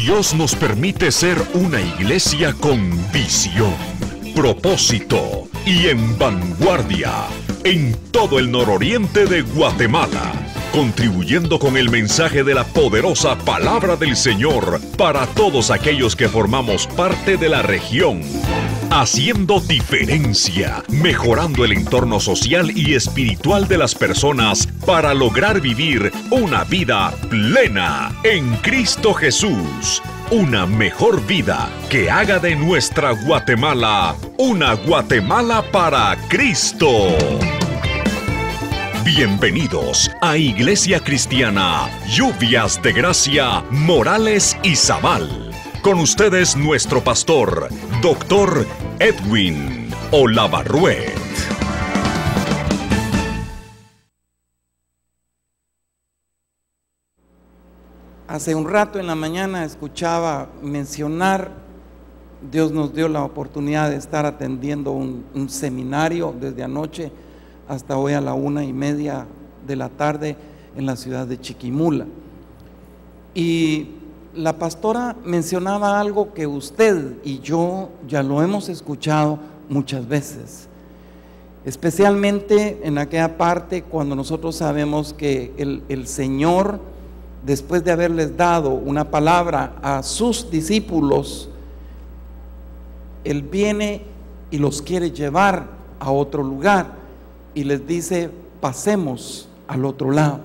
Dios nos permite ser una iglesia con visión, propósito y en vanguardia en todo el nororiente de Guatemala, contribuyendo con el mensaje de la poderosa palabra del Señor para todos aquellos que formamos parte de la región, haciendo diferencia, mejorando el entorno social y espiritual de las personas para lograr vivir una vida plena en Cristo Jesús. Una mejor vida que haga de nuestra Guatemala una Guatemala para Cristo. Bienvenidos a Iglesia Cristiana Lluvias de Gracia Morales y Zaval. Con ustedes nuestro pastor, Dr. Edwin Olavarruet. Hace un rato en la mañana escuchaba mencionar, Dios nos dio la oportunidad de estar atendiendo un seminario desde anoche hasta hoy a la 1:30 de la tarde en la ciudad de Chiquimula. Y la pastora mencionaba algo que usted y yo ya lo hemos escuchado muchas veces, especialmente en aquella parte cuando nosotros sabemos que el Señor, después de haberles dado una palabra a sus discípulos, Él viene y los quiere llevar a otro lugar y les dice: pasemos al otro lado.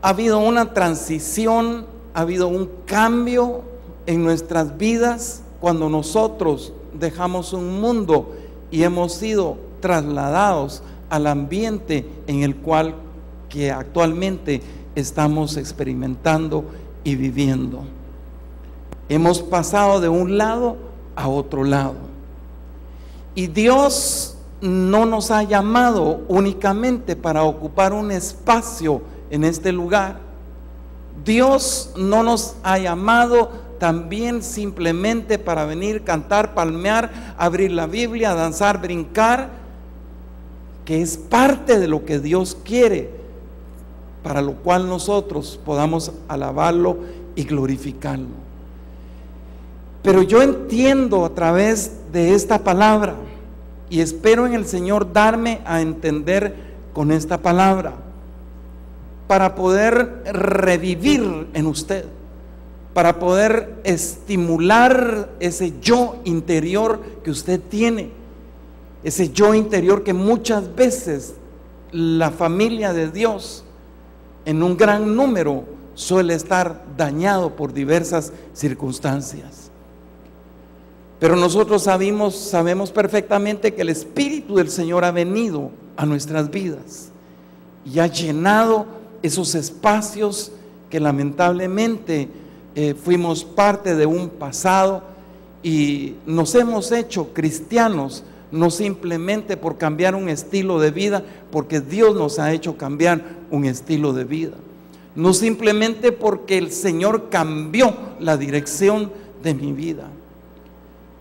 Ha habido una transición, ha habido un cambio en nuestras vidas cuando nosotros dejamos un mundo y hemos sido trasladados al ambiente en el cual que actualmente estamos experimentando y viviendo. Hemos pasado de un lado a otro lado. Y Dios no nos ha llamado únicamente para ocupar un espacio en este lugar. Dios no nos ha llamado también simplemente para venir, cantar, palmear, abrir la Biblia, danzar, brincar, que es parte de lo que Dios quiere, para lo cual nosotros podamos alabarlo y glorificarlo. Pero yo entiendo a través de esta palabra, y espero en el Señor darme a entender con esta palabra, para poder revivir en usted, para poder estimular ese yo interior que usted tiene, ese yo interior que muchas veces la familia de Dios en un gran número suele estar dañado por diversas circunstancias. Pero nosotros sabemos perfectamente que el Espíritu del Señor ha venido a nuestras vidas y ha llenado esos espacios que lamentablemente fuimos parte de un pasado y nos hemos hecho cristianos, no simplemente por cambiar un estilo de vida, porque Dios nos ha hecho cambiar un estilo de vida, no simplemente porque el Señor cambió la dirección de mi vida.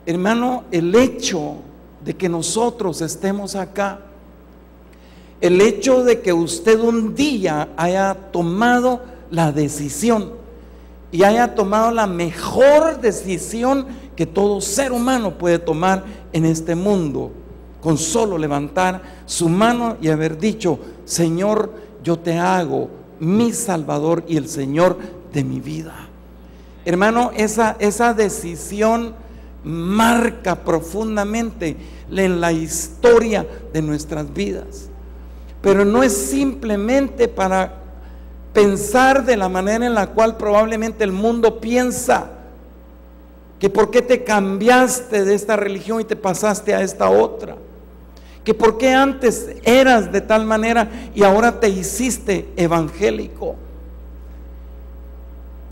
Hermano, el hecho de que nosotros estemos acá, el hecho de que usted un día haya tomado la decisión y haya tomado la mejor decisión que todo ser humano puede tomar en este mundo, con solo levantar su mano y haber dicho: Señor, yo te hago mi Salvador y el Señor de mi vida. Hermano, esa decisión marca profundamente en la historia de nuestras vidas, pero no es simplemente para pensar de la manera en la cual probablemente el mundo piensa, que por qué te cambiaste de esta religión y te pasaste a esta otra, que por qué antes eras de tal manera y ahora te hiciste evangélico.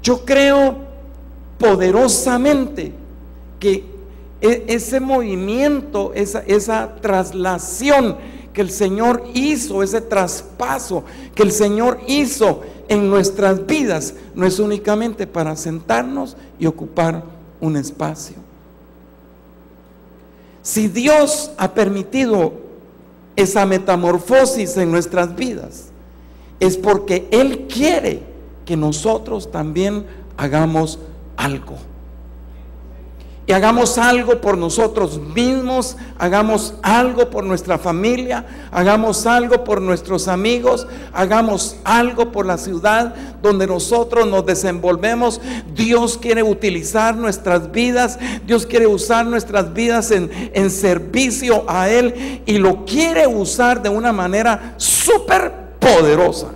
Yo creo poderosamente que ese movimiento, esa traslación que el Señor hizo, ese traspaso que el Señor hizo en nuestras vidas, no es únicamente para sentarnos y ocupar un espacio. Si Dios ha permitido esa metamorfosis en nuestras vidas, es porque Él quiere que nosotros también hagamos algo. Y hagamos algo por nosotros mismos, hagamos algo por nuestra familia, hagamos algo por nuestros amigos, hagamos algo por la ciudad donde nosotros nos desenvolvemos. Dios quiere utilizar nuestras vidas, Dios quiere usar nuestras vidas en servicio a Él, y lo quiere usar de una manera súper poderosa.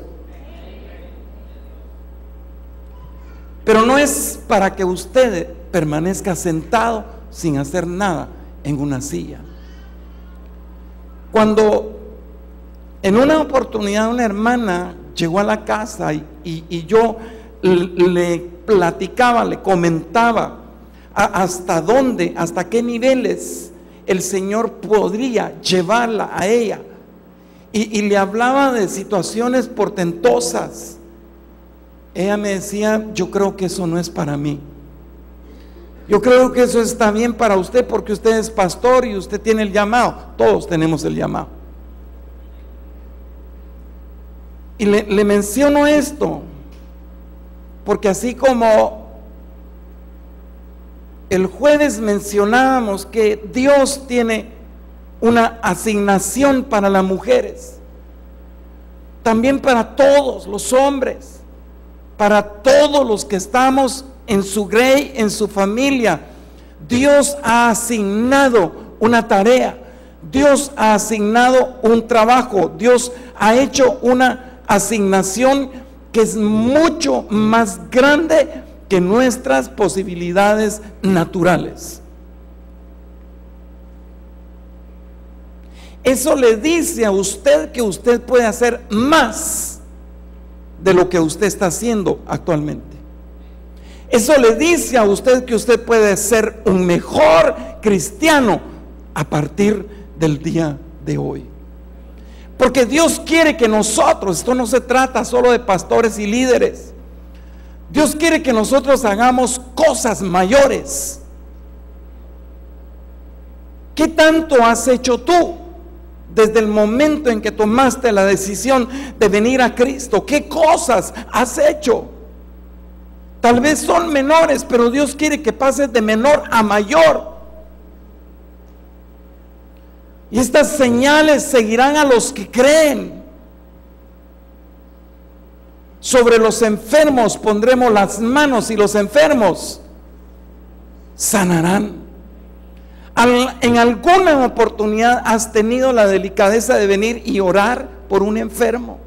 Pero no es para que usted permanezca sentado sin hacer nada en una silla. Cuando en una oportunidad una hermana llegó a la casa y yo le platicaba, le comentaba hasta dónde, hasta qué niveles el Señor podría llevarla a ella, y le hablaba de situaciones portentosas, ella me decía: yo creo que eso no es para mí. Yo creo que eso está bien para usted porque usted es pastor y usted tiene el llamado. Todos tenemos el llamado. Y le menciono esto porque así como el jueves mencionábamos que Dios tiene una asignación para las mujeres, también para todos los hombres, para todos los que estamos en su grey, en su familia, Dios ha asignado una tarea, Dios ha asignado un trabajo, Dios ha hecho una asignación que es mucho más grande que nuestras posibilidades naturales. Eso le dice a usted que usted puede hacer más de lo que usted está haciendo actualmente. Eso le dice a usted que usted puede ser un mejor cristiano a partir del día de hoy. Porque Dios quiere que nosotros, esto no se trata solo de pastores y líderes, Dios quiere que nosotros hagamos cosas mayores. ¿Qué tanto has hecho tú desde el momento en que tomaste la decisión de venir a Cristo? ¿Qué cosas has hecho? Tal vez son menores, pero Dios quiere que pases de menor a mayor. Y estas señales seguirán a los que creen. Sobre los enfermos pondremos las manos y los enfermos sanarán. En alguna oportunidad has tenido la delicadeza de venir y orar por un enfermo.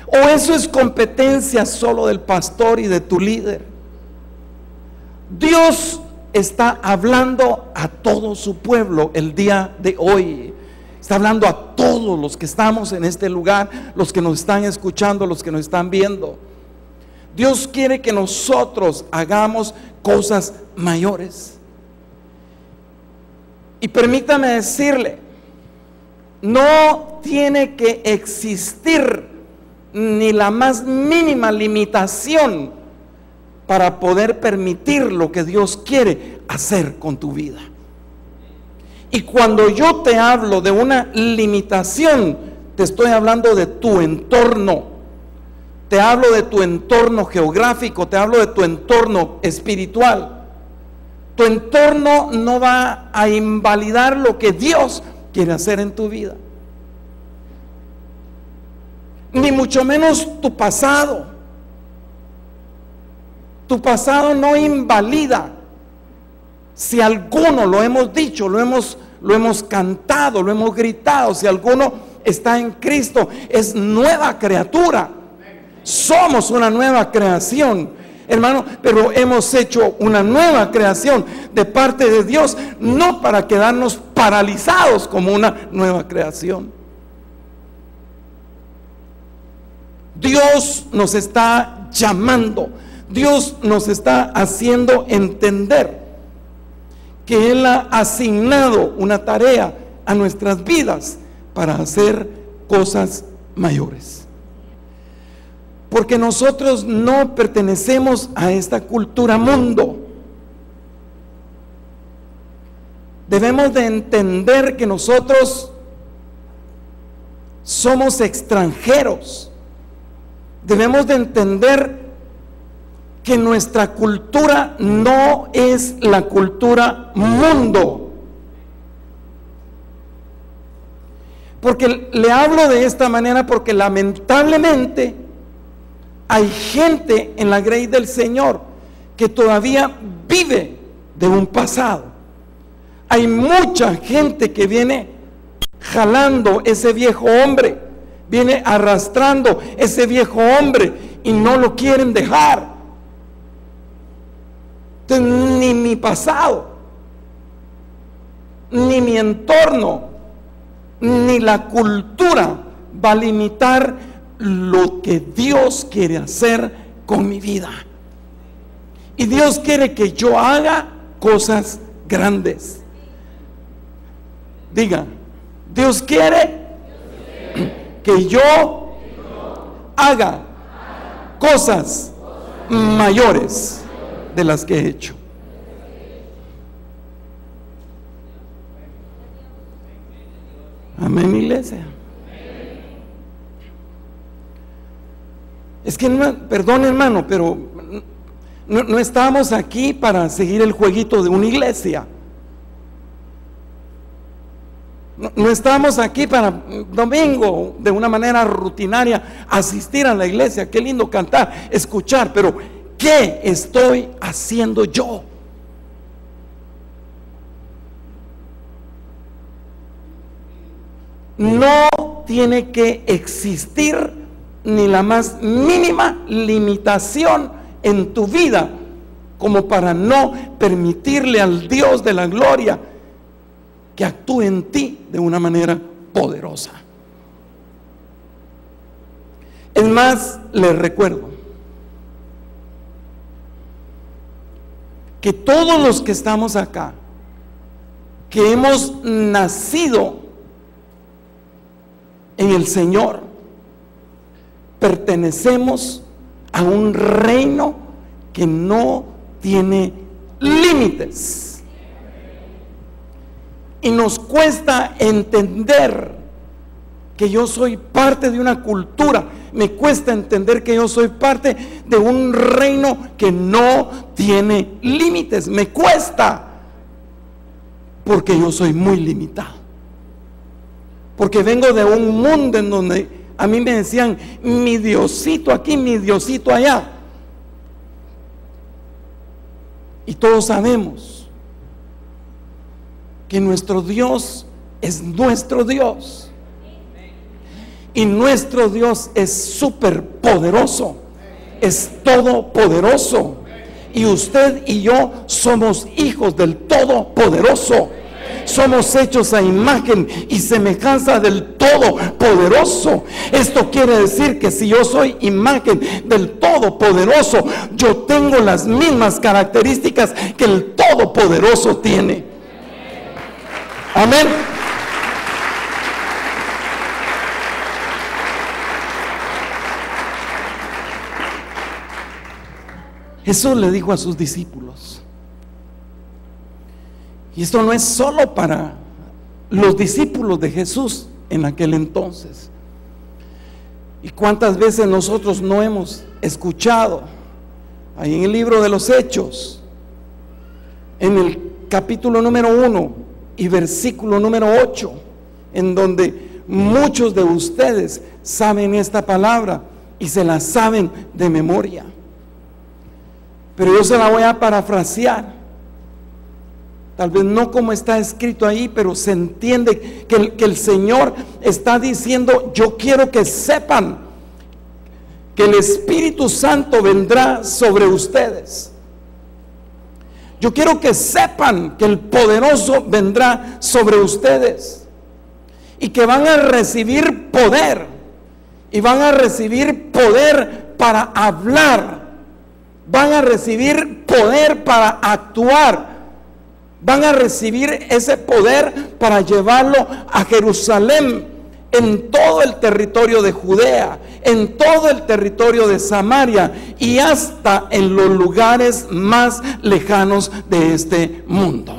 ¿O eso es competencia solo del pastor y de tu líder? Dios está hablando a todo su pueblo el día de hoy. Está hablando a todos los que estamos en este lugar, los que nos están escuchando, los que nos están viendo. Dios quiere que nosotros hagamos cosas mayores. Y permítame decirle, no tiene que existir ni la más mínima limitación para poder permitir lo que Dios quiere hacer con tu vida. Y cuando yo te hablo de una limitación, te estoy hablando de tu entorno. Te hablo de tu entorno geográfico, te hablo de tu entorno espiritual. Tu entorno no va a invalidar lo que Dios quiere hacer en tu vida, ni mucho menos tu pasado. Tu pasado no invalida. Si alguno, lo hemos dicho, lo hemos cantado, lo hemos gritado, si alguno está en Cristo, es nueva criatura. Somos una nueva creación, hermano, pero hemos hecho una nueva creación de parte de Dios, no para quedarnos paralizados como una nueva creación. Dios nos está llamando, Dios nos está haciendo entender que Él ha asignado una tarea a nuestras vidas para hacer cosas mayores. Porque nosotros no pertenecemos a esta cultura mundo. Debemos de entender que nosotros somos extranjeros debemos de entender que nuestra cultura no es la cultura mundo. Porque le hablo de esta manera porque lamentablemente hay gente en la grey del Señor que todavía vive de un pasado. Hay mucha gente que viene jalando ese viejo hombre, viene arrastrando ese viejo hombre y no lo quieren dejar. Entonces, ni mi pasado, ni mi entorno, ni la cultura va a limitar lo que Dios quiere hacer con mi vida. Y Dios quiere que yo haga cosas grandes. Diga, Dios quiere que yo haga cosas mayores de las que he hecho. Amén, iglesia. Es que, perdón hermano, pero no estamos aquí para seguir el jueguito de una iglesia. No estamos aquí para domingo de una manera rutinaria asistir a la iglesia. Qué lindo cantar, escuchar, pero ¿qué estoy haciendo yo? No tiene que existir ni la más mínima limitación en tu vida como para no permitirle al Dios de la gloria que actúe en ti de una manera poderosa. Es más, les recuerdo que todos los que estamos acá, que hemos nacido en el Señor, pertenecemos a un reino que no tiene límites. Y nos cuesta entender que yo soy parte de una cultura. Me cuesta entender que yo soy parte de un reino que no tiene límites. Me cuesta, porque yo soy muy limitado. Porque vengo de un mundo en donde a mí me decían mi Diosito aquí, mi Diosito allá. Y todos sabemos que nuestro Dios es nuestro Dios. Y nuestro Dios es súper poderoso, es todopoderoso. Y usted y yo somos hijos del Todopoderoso. Somos hechos a imagen y semejanza del Todopoderoso. Esto quiere decir que si yo soy imagen del Todopoderoso, yo tengo las mismas características que el Todopoderoso tiene. Amén. Jesús le dijo a sus discípulos, y esto no es solo para los discípulos de Jesús en aquel entonces. ¿Y cuántas veces nosotros no hemos escuchado ahí en el libro de los Hechos, en el capítulo número 1 y versículo número 8, en donde muchos de ustedes saben esta palabra y se la saben de memoria? Pero yo se la voy a parafrasear. Tal vez no como está escrito ahí, pero se entiende que el Señor está diciendo: yo quiero que sepan que el Espíritu Santo vendrá sobre ustedes. Yo quiero que sepan que el poderoso vendrá sobre ustedes y que van a recibir poder, y van a recibir poder para hablar, van a recibir poder para actuar, van a recibir ese poder para llevarlo a Jerusalén, en todo el territorio de Judea, en todo el territorio de Samaria y hasta en los lugares más lejanos de este mundo.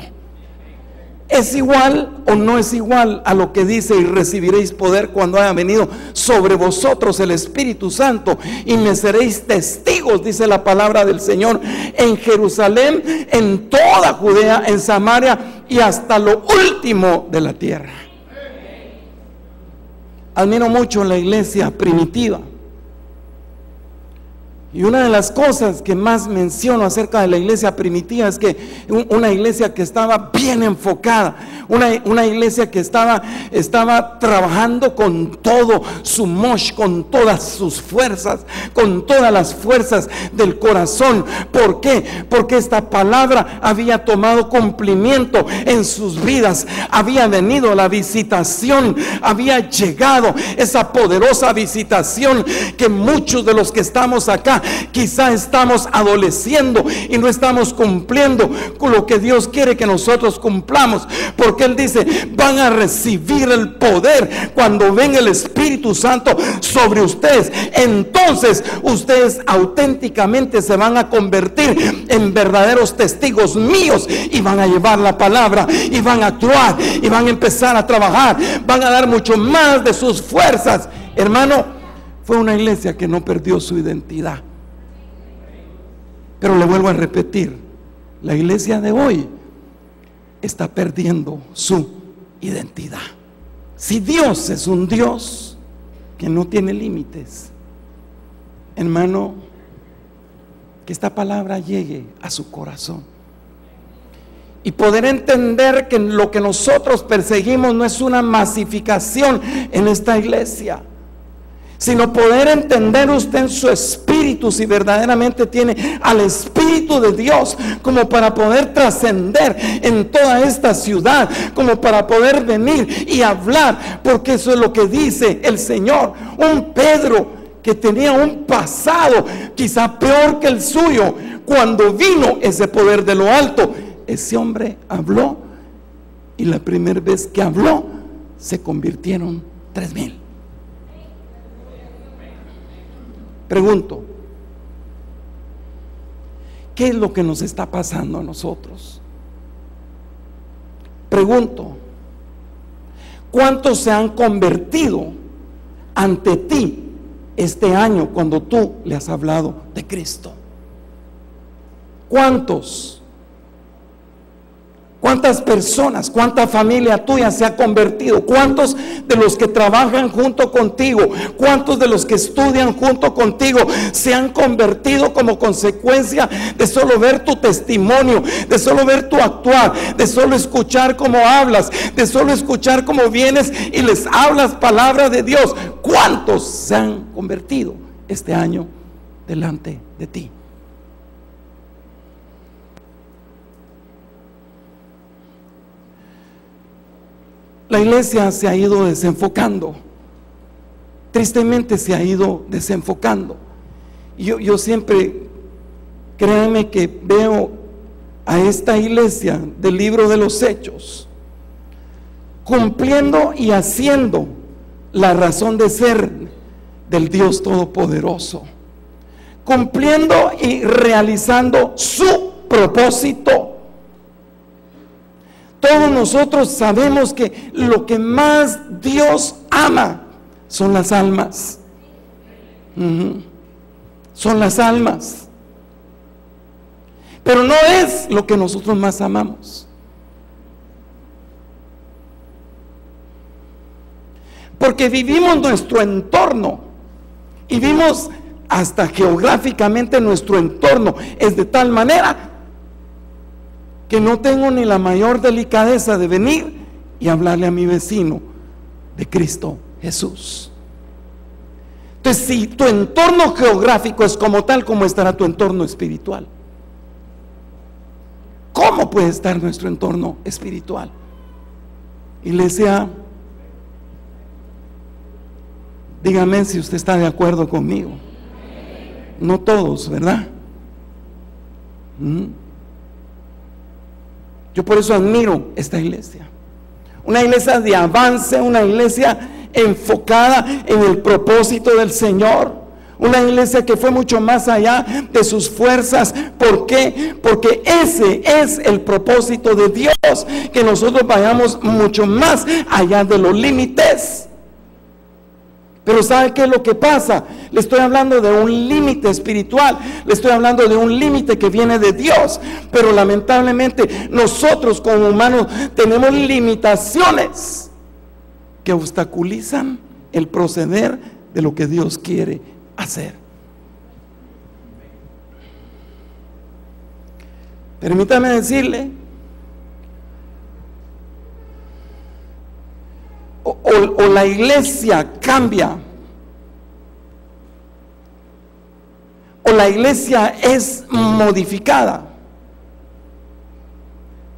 ¿Es igual o no es igual a lo que dice: y recibiréis poder cuando haya venido sobre vosotros el Espíritu Santo, y me seréis testigos, dice la palabra del Señor, en Jerusalén, en toda Judea, en Samaria y hasta lo último de la tierra? Admiro mucho la iglesia primitiva, y una de las cosas que más menciono acerca de la iglesia primitiva es que una iglesia que estaba bien enfocada, una iglesia que estaba trabajando con todo su mosh, con todas sus fuerzas, con todas las fuerzas del corazón. ¿Por qué? Porque esta palabra había tomado cumplimiento en sus vidas. Había venido la visitación, había llegado esa poderosa visitación que muchos de los que estamos acá quizá estamos adoleciendo y no estamos cumpliendo con lo que Dios quiere que nosotros cumplamos, porque Él dice: van a recibir el poder cuando venga el Espíritu Santo sobre ustedes. Entonces ustedes auténticamente se van a convertir en verdaderos testigos míos, y van a llevar la palabra, y van a actuar, y van a empezar a trabajar, van a dar mucho más de sus fuerzas. Hermano, fue una iglesia que no perdió su identidad. Pero le vuelvo a repetir, la iglesia de hoy está perdiendo su identidad. Si Dios es un Dios que no tiene límites, hermano, que esta palabra llegue a su corazón y poder entender que lo que nosotros perseguimos no es una masificación en esta iglesia, sino poder entender usted en su espíritu si verdaderamente tiene al Espíritu de Dios, como para poder trascender en toda esta ciudad, como para poder venir y hablar, porque eso es lo que dice el Señor. Un Pedro que tenía un pasado quizá peor que el suyo, cuando vino ese poder de lo alto, ese hombre habló, y la primera vez que habló se convirtieron 3,000. Pregunto, ¿qué es lo que nos está pasando a nosotros? Pregunto, ¿cuántos se han convertido ante ti este año cuando tú le has hablado de Cristo? ¿Cuántos? ¿Cuántas personas, cuánta familia tuya se ha convertido? ¿Cuántos de los que trabajan junto contigo, cuántos de los que estudian junto contigo se han convertido como consecuencia de solo ver tu testimonio, de solo ver tu actuar, de solo escuchar cómo hablas, de solo escuchar cómo vienes y les hablas palabra de Dios? ¿Cuántos se han convertido este año delante de ti? La iglesia se ha ido desenfocando, tristemente se ha ido desenfocando. Yo siempre, créanme que veo a esta iglesia del libro de los Hechos cumpliendo y haciendo la razón de ser del Dios Todopoderoso, cumpliendo y realizando su propósito. Todos nosotros sabemos que lo que más Dios ama son las almas. Son las almas. Pero no es lo que nosotros más amamos. Porque vivimos nuestro entorno y vimos hasta geográficamente nuestro entorno es de tal manera que no tengo ni la mayor delicadeza de venir y hablarle a mi vecino de Cristo Jesús. Entonces, si tu entorno geográfico es como tal, ¿cómo estará tu entorno espiritual? ¿Cómo puede estar nuestro entorno espiritual? Iglesia, dígame si usted está de acuerdo conmigo. No todos, ¿verdad? Yo por eso admiro esta iglesia. Una iglesia de avance, una iglesia enfocada en el propósito del Señor, Una iglesia que fue mucho más allá de sus fuerzas. ¿Por qué? Porque ese es el propósito de Dios, que nosotros vayamos mucho más allá de los límites. Pero ¿sabe qué es lo que pasa? Le estoy hablando de un límite espiritual, le estoy hablando de un límite que viene de Dios. Pero lamentablemente nosotros como humanos tenemos limitaciones que obstaculizan el proceder de lo que Dios quiere hacer. Permítame decirle, o la iglesia cambia, o la iglesia es modificada.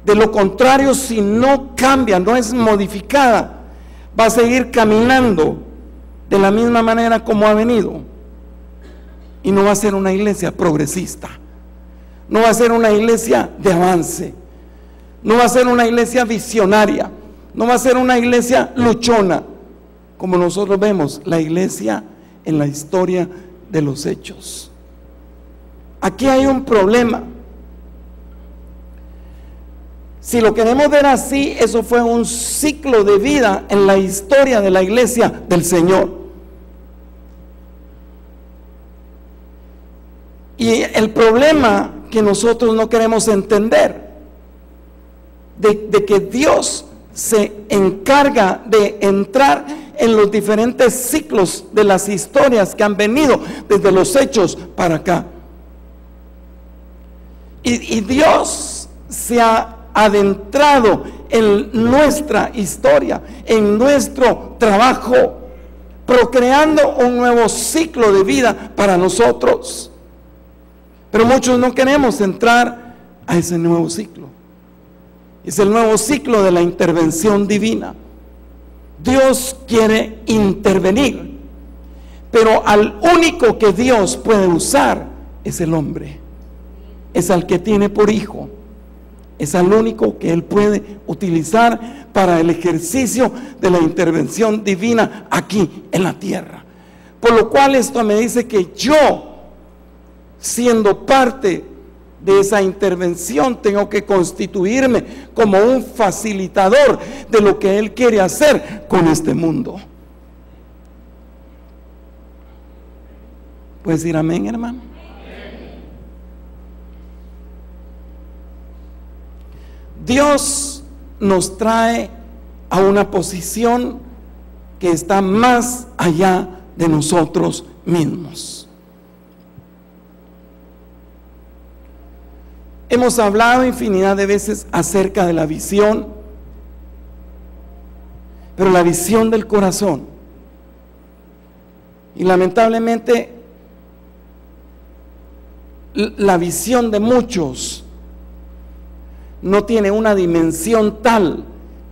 De lo contrario, si no cambia, no es modificada, va a seguir caminando de la misma manera como ha venido, y no va a ser una iglesia progresista, no va a ser una iglesia de avance, no va a ser una iglesia visionaria, no va a ser una iglesia luchona, como nosotros vemos la iglesia en la historia de los hechos. Aquí hay un problema. Si lo queremos ver así, eso fue un ciclo de vida en la historia de la iglesia del Señor. Y el problema que nosotros no queremos entender, de que Dios se encarga de entrar en los diferentes ciclos de las historias que han venido desde los hechos para acá. Y Dios se ha adentrado en nuestra historia, en nuestro trabajo, procreando un nuevo ciclo de vida para nosotros. Pero muchos no queremos entrar a ese nuevo ciclo. Es el nuevo ciclo de la intervención divina. Dios quiere intervenir, pero al único que Dios puede usar es el hombre. Es al que tiene por hijo. Es al único que Él puede utilizar para el ejercicio de la intervención divina aquí en la tierra. Por lo cual esto me dice que yo, siendo parte de esa intervención, tengo que constituirme como un facilitador de lo que Él quiere hacer con este mundo. ¿Puedes decir amén, hermano? Dios nos trae a una posición que está más allá de nosotros mismos. Hemos hablado infinidad de veces acerca de la visión, pero la visión del corazón, y lamentablemente la visión de muchos no tiene una dimensión tal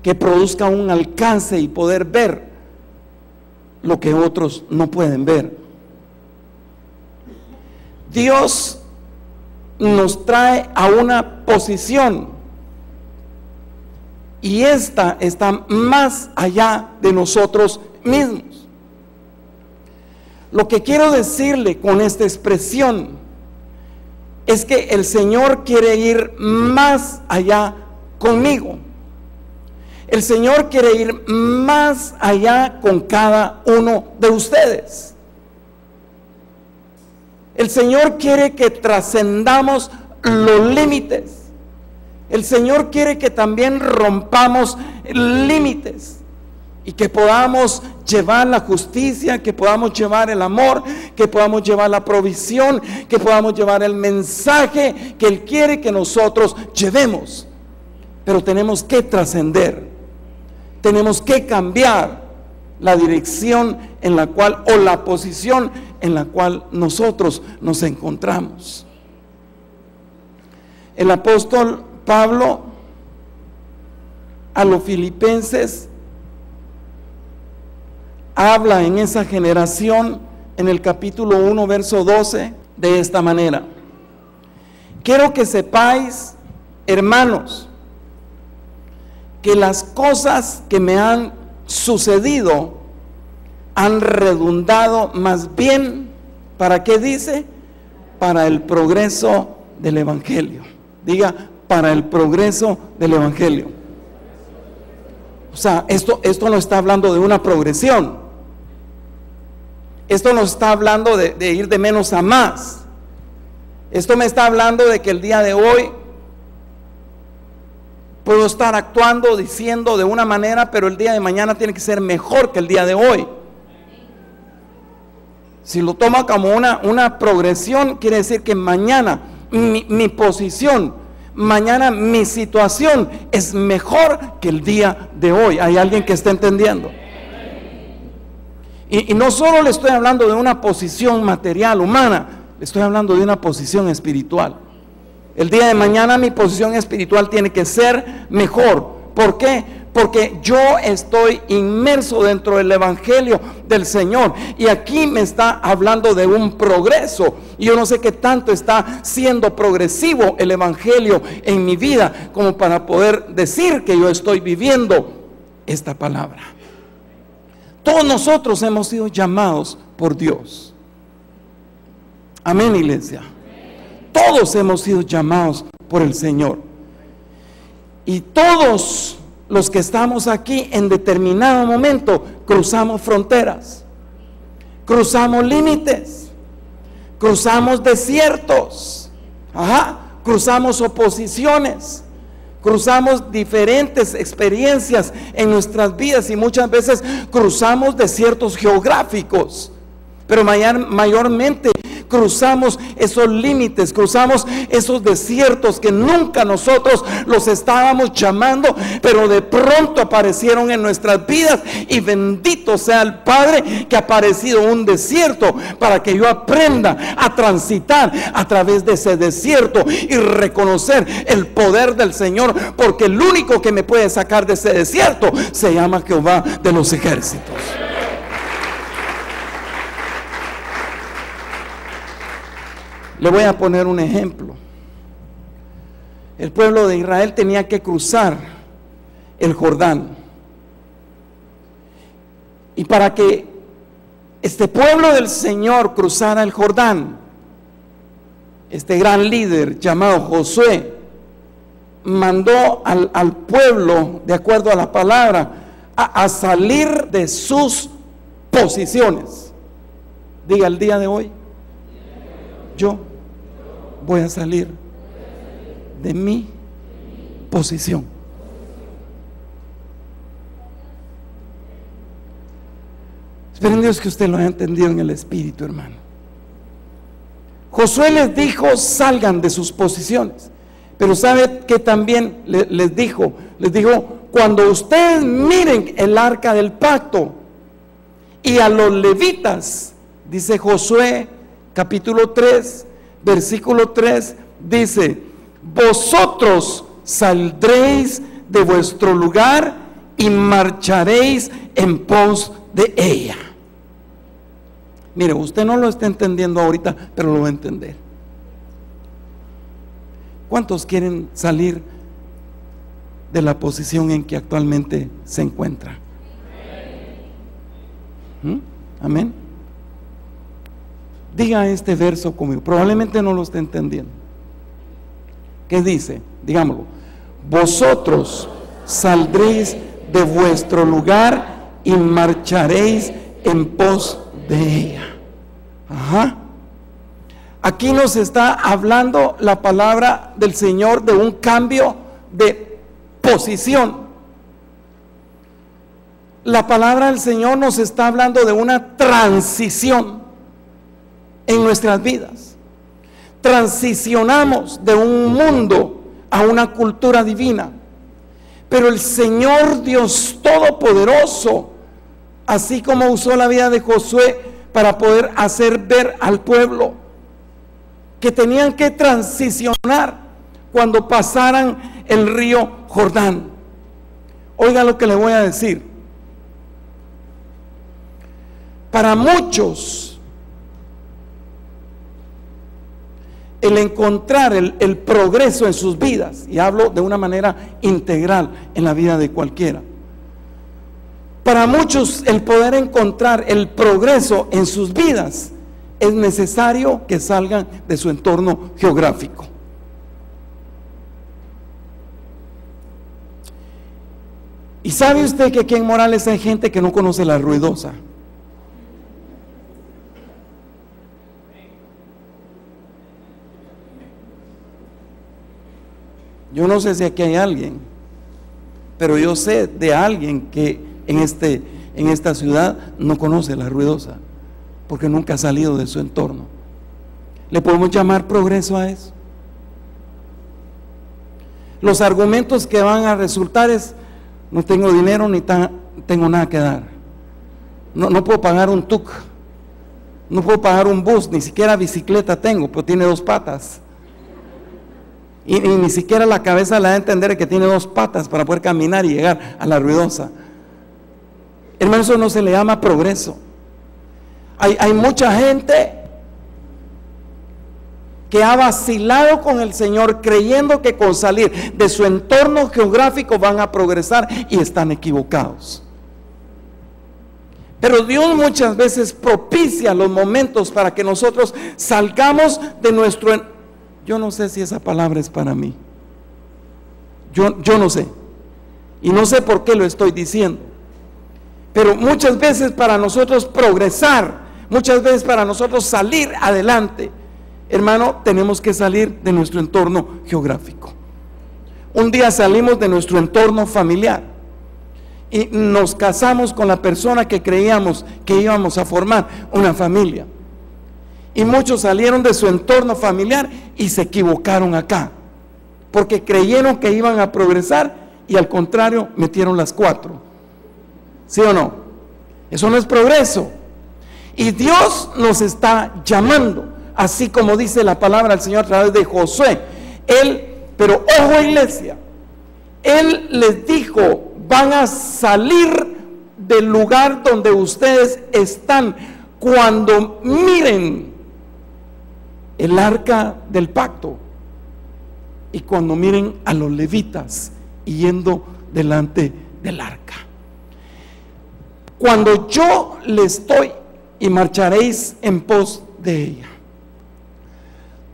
que produzca un alcance y poder ver lo que otros no pueden ver. Dios nos trae a una posición, y esta está más allá de nosotros mismos. Lo que quiero decirle con esta expresión es que el Señor quiere ir más allá conmigo. El Señor quiere ir más allá con cada uno de ustedes. El Señor quiere que trascendamos los límites. El Señor quiere que también rompamos límites y que podamos llevar la justicia, que podamos llevar el amor, que podamos llevar la provisión, que podamos llevar el mensaje que Él quiere que nosotros llevemos. Pero tenemos que trascender, tenemos que cambiar la dirección en la cual, o la posición en la cual nosotros nos encontramos. El apóstol Pablo a los filipenses habla en esa generación, en el capítulo 1, verso 12, de esta manera: quiero que sepáis, hermanos, que las cosas que me han sucedido han redundado más bien ¿Para qué dice? Para el progreso del Evangelio. Diga, para el progreso del Evangelio. O sea, esto no está hablando de una progresión. Esto no está hablando de ir de menos a más. Esto me está hablando de que el día de hoy puedo estar actuando, diciendo de una manera, pero el día de mañana tiene que ser mejor que el día de hoy. Si lo toma como una progresión, quiere decir que mañana mi posición, mañana mi situación es mejor que el día de hoy. ¿Hay alguien que está entendiendo? Y no solo le estoy hablando de una posición material, humana, le estoy hablando de una posición espiritual. El día de mañana mi posición espiritual tiene que ser mejor. ¿Por qué? Porque yo estoy inmerso dentro del Evangelio del Señor. Y aquí me está hablando de un progreso. Y yo no sé qué tanto está siendo progresivo el Evangelio en mi vida como para poder decir que yo estoy viviendo esta palabra. Todos nosotros hemos sido llamados por Dios. Amén, iglesia. Todos hemos sido llamados por el Señor. Y todos los que estamos aquí en determinado momento cruzamos fronteras, cruzamos límites, cruzamos desiertos, cruzamos oposiciones, cruzamos diferentes experiencias en nuestras vidas y muchas veces cruzamos desiertos geográficos, pero mayormente cruzamos esos límites, cruzamos esos desiertos que nunca nosotros los estábamos llamando, pero de pronto aparecieron en nuestras vidas. Y bendito sea el Padre que ha aparecido un desierto para que yo aprenda a transitar a través de ese desierto y reconocer el poder del Señor, porque el único que me puede sacar de ese desierto se llama Jehová de los ejércitos. Le voy a poner un ejemplo. El pueblo de Israel tenía que cruzar el Jordán. Y para que este pueblo del Señor cruzara el Jordán, este gran líder llamado Josué mandó al pueblo, de acuerdo a la palabra, a salir de sus posiciones. Diga, el día de hoy yo voy a salir de mi posición. Espero en Dios que usted lo haya entendido en el espíritu, hermano. Josué les dijo: salgan de sus posiciones. Pero ¿sabe qué también les dijo? Les dijo: cuando ustedes miren el arca del pacto y a los levitas, dice Josué capítulo 3, versículo 3, dice: vosotros saldréis de vuestro lugar y marcharéis en pos de ella. Mire, usted no lo está entendiendo ahorita, pero lo va a entender. ¿Cuántos quieren salir de la posición en que actualmente se encuentra? Amén. Diga este verso conmigo. Probablemente no lo esté entendiendo. ¿Qué dice? Digámoslo. Vosotros saldréis de vuestro lugar y marcharéis en pos de ella. Aquí nos está hablando la palabra del Señor de un cambio de posición. La palabra del Señor nos está hablando de una transición en nuestras vidas. Transicionamos de un mundo a una cultura divina. Pero el Señor Dios Todopoderoso, así como usó la vida de Josué para poder hacer ver al pueblo que tenían que transicionar cuando pasaran el río Jordán. Oiga lo que le voy a decir. Para muchos, el encontrar el progreso en sus vidas, y hablo de una manera integral en la vida de cualquiera, para muchos el poder encontrar el progreso en sus vidas es necesario que salgan de su entorno geográfico. ¿Y sabe usted que aquí en Morales hay gente que no conoce la ruidosa? Yo no sé si aquí hay alguien, pero yo sé de alguien que en esta ciudad no conoce la ruidosa, porque nunca ha salido de su entorno. ¿Le podemos llamar progreso a eso? Los argumentos que van a resultar es: no tengo dinero ni tengo nada que dar, no puedo pagar un tuk, no puedo pagar un bus, ni siquiera bicicleta tengo, pero tiene 2 patas. Y ni siquiera la cabeza la da a entender que tiene 2 patas para poder caminar y llegar a la ruidosa. Hermano, eso no se le llama progreso. Hay mucha gente que ha vacilado con el Señor creyendo que con salir de su entorno geográfico van a progresar, y están equivocados. Pero Dios muchas veces propicia los momentos para que nosotros salgamos de nuestro... Yo no sé si esa palabra es para mí. Yo no sé. Y no sé por qué lo estoy diciendo. Pero muchas veces para nosotros progresar, muchas veces para nosotros salir adelante, hermano, tenemos que salir de nuestro entorno geográfico. Un día salimos de nuestro entorno familiar y nos casamos con la persona que creíamos que íbamos a formar una familia. Y muchos salieron de su entorno familiar y se equivocaron acá, porque creyeron que iban a progresar y al contrario metieron las 4. ¿Sí o no? Eso no es progreso. Y Dios nos está llamando, así como dice la palabra del Señor a través de Josué. Pero ojo, iglesia, Él les dijo: van a salir del lugar donde ustedes están cuando miren el arca del pacto y cuando miren a los levitas yendo delante del arca. Cuando yo le estoy: y marcharéis en pos de ella.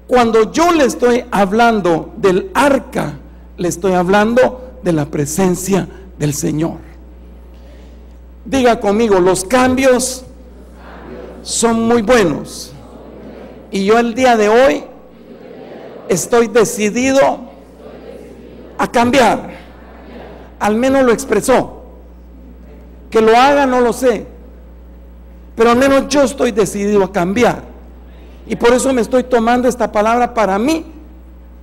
Cuando yo le estoy hablando del arca, le estoy hablando de la presencia del Señor. Diga conmigo: los cambios son muy buenos. Y yo el día de hoy estoy decidido a cambiar. Al menos lo expresó. Que lo haga no lo sé, pero al menos yo estoy decidido a cambiar. Y por eso me estoy tomando esta palabra para mí,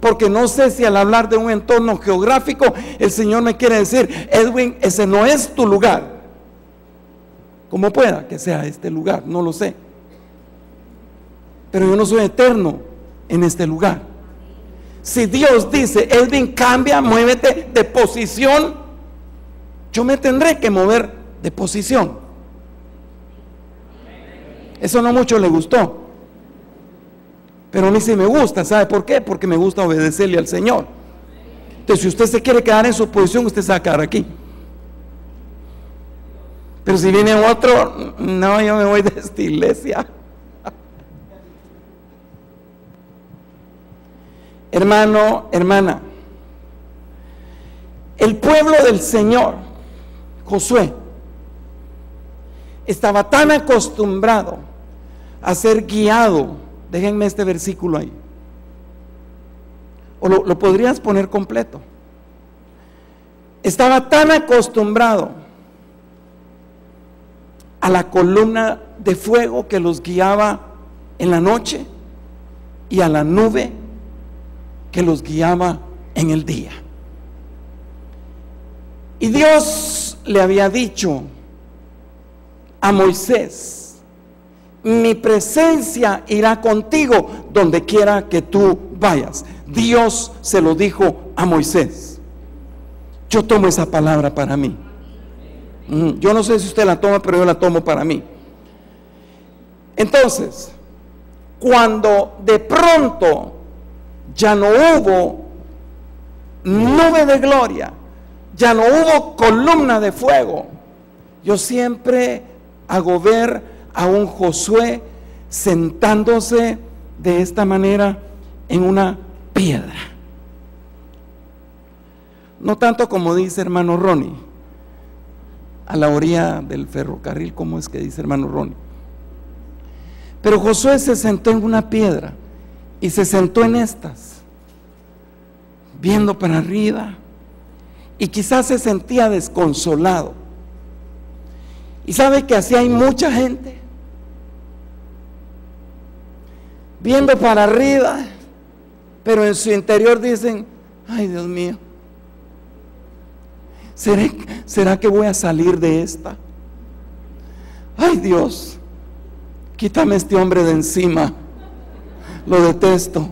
porque no sé si al hablar de un entorno geográfico el Señor me quiere decir: Edwin, ese no es tu lugar. Como pueda que sea este lugar, no lo sé, pero yo no soy eterno en este lugar. Si Dios dice: Edwin, cambia, muévete de posición, yo me tendré que mover de posición. Eso no mucho le gustó, pero a mí sí me gusta. ¿Sabe por qué? Porque me gusta obedecerle al Señor. Entonces, si usted se quiere quedar en su posición, usted se va a quedar aquí. Pero si viene otro: no, yo me voy de esta iglesia. Hermano, hermana, el pueblo del Señor, Josué, estaba tan acostumbrado a ser guiado. Déjenme este versículo ahí, o lo podrías poner completo. Estaba tan acostumbrado a la columna de fuego que los guiaba en la noche y a la nube que los guiaba en el día. Y Dios le había dicho a Moisés: mi presencia irá contigo donde quiera que tú vayas. Dios se lo dijo a Moisés. Yo tomo esa palabra para mí. Yo no sé si usted la toma, pero yo la tomo para mí. Entonces, cuando de pronto ya no hubo nube de gloria, ya no hubo columna de fuego, yo siempre hago ver a un Josué sentándose de esta manera en una piedra. No tanto como dice hermano Ronnie, a la orilla del ferrocarril, como es que dice hermano Ronnie. Pero Josué se sentó en una piedra y se sentó en estas, viendo para arriba, y quizás se sentía desconsolado. Y sabe que así hay mucha gente viendo para arriba, pero en su interior dicen: ay, Dios mío, ¿será que voy a salir de esta? Ay, Dios, quítame este hombre de encima, lo detesto.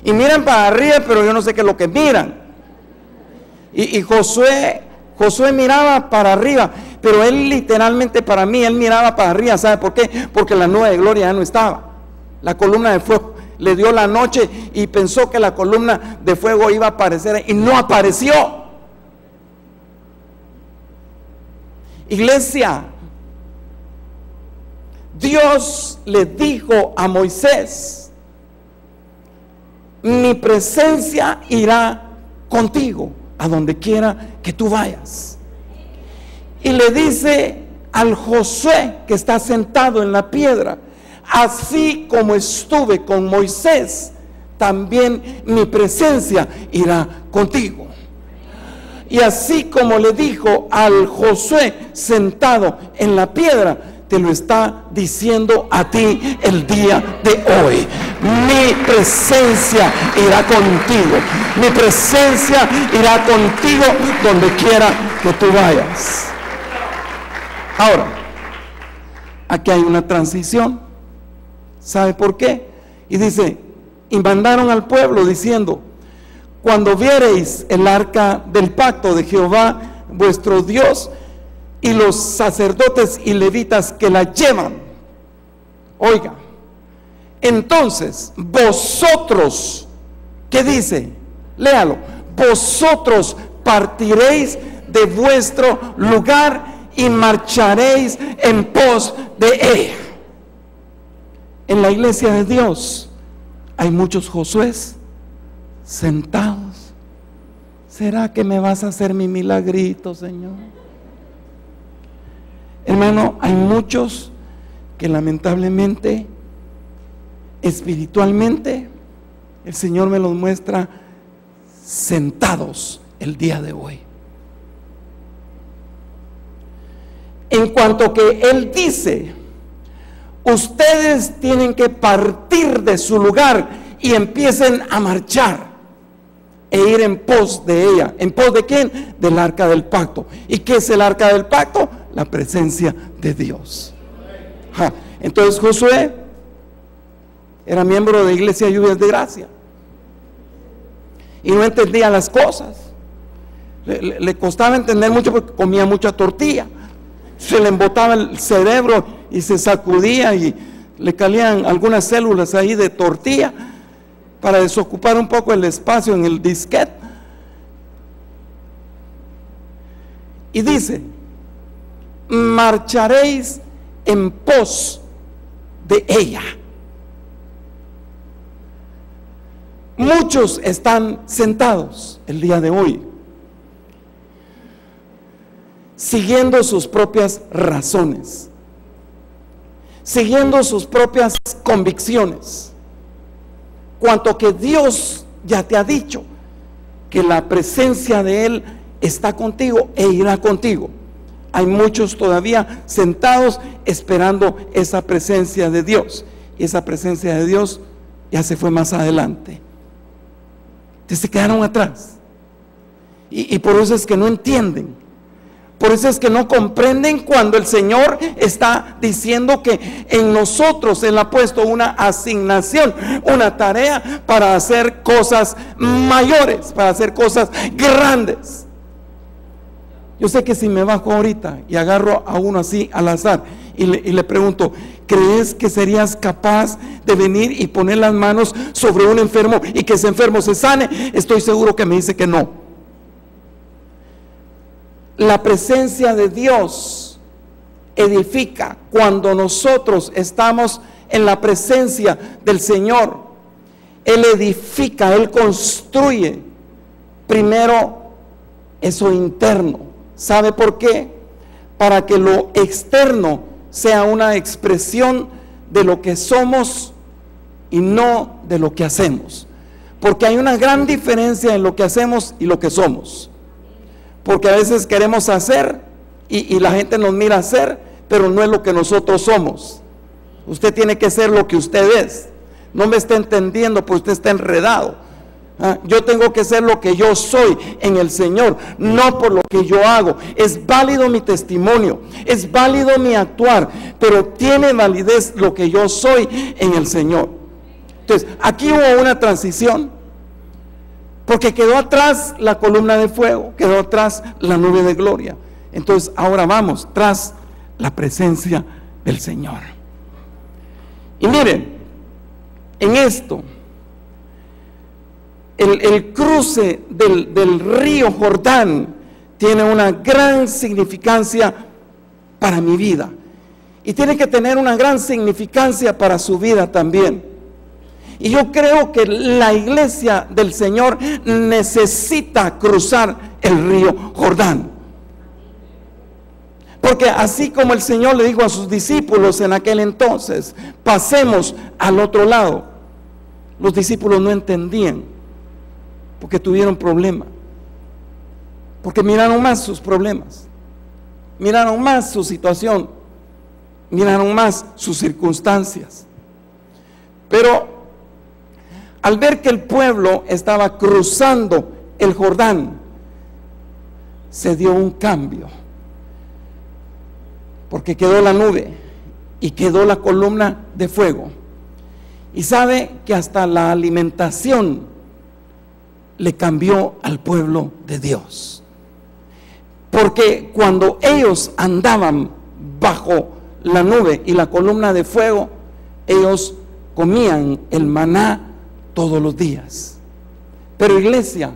Y miran para arriba, pero yo no sé qué es lo que miran. Y Josué miraba para arriba, pero él literalmente, para mí, él miraba para arriba. ¿Sabe por qué? Porque la nube de gloria ya no estaba. La columna de fuego le dio la noche y pensó que la columna de fuego iba a aparecer y no apareció. Iglesia, Dios le dijo a Moisés: mi presencia irá contigo a donde quiera que tú vayas. Y le dice al Josué que está sentado en la piedra: así como estuve con Moisés, también mi presencia irá contigo. Y así como le dijo al Josué sentado en la piedra, te lo está diciendo a ti el día de hoy: mi presencia irá contigo, mi presencia irá contigo donde quiera que tú vayas. Ahora, aquí hay una transición. ¿Sabe por qué? Y dice: y mandaron al pueblo diciendo: cuando viereis el arca del pacto de Jehová vuestro Dios y los sacerdotes y levitas que la llevan, oiga, entonces vosotros, ¿qué dice? Léalo: vosotros partiréis de vuestro lugar y marcharéis en pos de ella. En la iglesia de Dios hay muchos Josués sentados. ¿Será que me vas a hacer mi milagrito, Señor? Hermano, hay muchos que lamentablemente, espiritualmente, el Señor me los muestra sentados el día de hoy. En cuanto que Él dice: ustedes tienen que partir de su lugar y empiecen a marchar e ir en pos de ella. ¿En pos de quién? Del arca del pacto. ¿Y qué es el arca del pacto? La presencia de Dios. Entonces Josué era miembro de Iglesia Lluvias de Gracia y no entendía las cosas. Le costaba entender mucho porque comía mucha tortilla. Se le embotaba el cerebro y se sacudía y le caían algunas células ahí de tortilla para desocupar un poco el espacio en el disquete. Y dice: marcharéis en pos de ella. Muchos están sentados el día de hoy siguiendo sus propias razones, siguiendo sus propias convicciones, cuanto que Dios ya te ha dicho que la presencia de Él está contigo e irá contigo. Hay muchos todavía sentados esperando esa presencia de Dios, y esa presencia de Dios ya se fue más adelante. Se quedaron atrás, y por eso es que no entienden. Por eso es que no comprenden cuando el Señor está diciendo que en nosotros Él ha puesto una asignación, una tarea para hacer cosas mayores, para hacer cosas grandes. Yo sé que si me bajo ahorita y agarro a uno así al azar y le pregunto: ¿crees que serías capaz de venir y poner las manos sobre un enfermo y que ese enfermo se sane? Estoy seguro que me dice que no. La presencia de Dios edifica cuando nosotros estamos en la presencia del Señor. Él edifica, Él construye primero eso interno. ¿Sabe por qué? Para que lo externo sea una expresión de lo que somos y no de lo que hacemos. Porque hay una gran diferencia en lo que hacemos y lo que somos. Porque a veces queremos hacer y la gente nos mira hacer, pero no es lo que nosotros somos. Usted tiene que ser lo que usted es. No me está entendiendo porque usted está enredado. Yo tengo que ser lo que yo soy en el Señor, no por lo que yo hago. Es válido mi testimonio, es válido mi actuar, pero tiene validez lo que yo soy en el Señor. Entonces, aquí hubo una transición, porque quedó atrás la columna de fuego, quedó atrás la nube de gloria. Entonces, ahora vamos tras la presencia del Señor. Y miren, en esto, el cruce del río Jordán tiene una gran significancia para mi vida, y tiene que tener una gran significancia para su vida también. Y yo creo que la iglesia del Señor necesita cruzar el río Jordán, porque así como el Señor le dijo a sus discípulos en aquel entonces, pasemos al otro lado, los discípulos no entendían, porque tuvieron problemas, porque miraron más sus problemas, miraron más su situación, miraron más sus circunstancias. Pero al ver que el pueblo estaba cruzando el Jordán, se dio un cambio, porque quedó la nube y quedó la columna de fuego. Y sabe que hasta la alimentación le cambió al pueblo de Dios, porque cuando ellos andaban bajo la nube y la columna de fuego, ellos comían el maná todos los días. Pero iglesia,